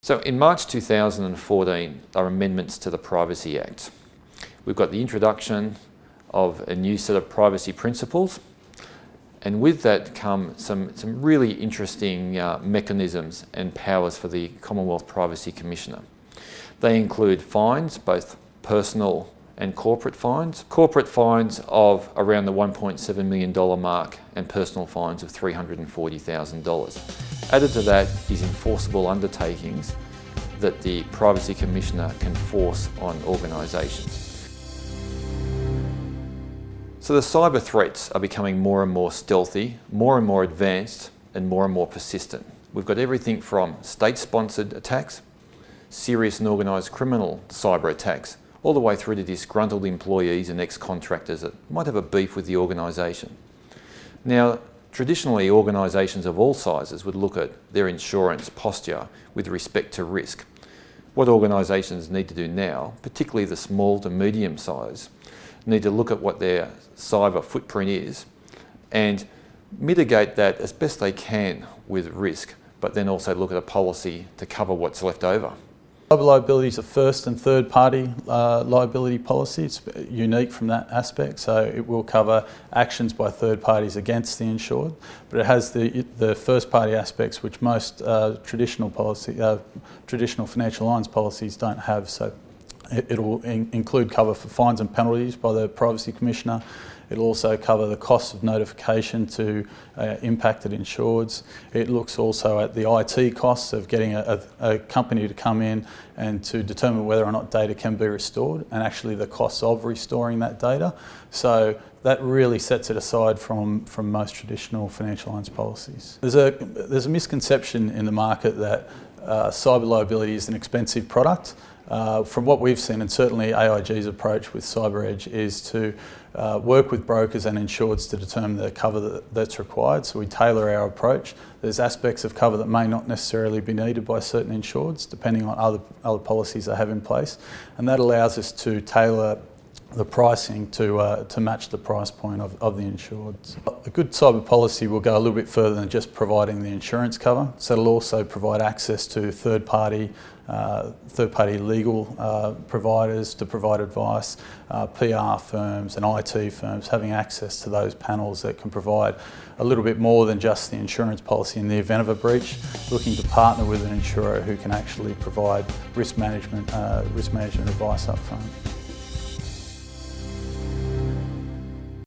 So in March 2014 are amendments to the Privacy Act. We've got the introduction of a new set of privacy principles, and with that come some really interesting mechanisms and powers for the Commonwealth Privacy Commissioner. They include fines, both personal and corporate fines. Corporate fines of around the $1.7 million mark and personal fines of $340,000. Added to that is enforceable undertakings that the Privacy Commissioner can force on organisations. So the cyber threats are becoming more and more stealthy, more and more advanced, and more persistent. We've got everything from state-sponsored attacks, serious and organised criminal cyber attacks, all the way through to disgruntled employees and ex-contractors that might have a beef with the organisation. Now, traditionally, organisations of all sizes would look at their insurance posture with respect to risk. What organisations need to do now, particularly the small to medium size, need to look at what their cyber footprint is and mitigate that as best they can with risk, but then also look at a policy to cover what's left over. Cyber liability is a first and third party liability policy. It's unique from that aspect, so it will cover actions by third parties against the insured, but it has the first party aspects which most traditional financial lines policies don't have. So it will include cover for fines and penalties by the Privacy Commissioner. It'll also cover the cost of notification to impacted insureds. It looks also at the IT costs of getting a company to come in and to determine whether or not data can be restored, and actually the costs of restoring that data. So that really sets it aside from most traditional financial lines policies. There's a misconception in the market that cyber liability is an expensive product. From what we've seen, and certainly AIG's approach with Cyber Edge, is to work with brokers and insureds to determine the cover that's required. So we tailor our approach. There's aspects of cover that may not necessarily be needed by certain insureds, depending on other policies they have in place, and that allows us to tailor the pricing to match the price point of the insured. A good cyber policy will go a little bit further than just providing the insurance cover. So it'll also provide access to third-party legal providers to provide advice, PR firms and IT firms having access to those panels that can provide a little bit more than just the insurance policy in the event of a breach, looking to partner with an insurer who can actually provide risk management advice up front.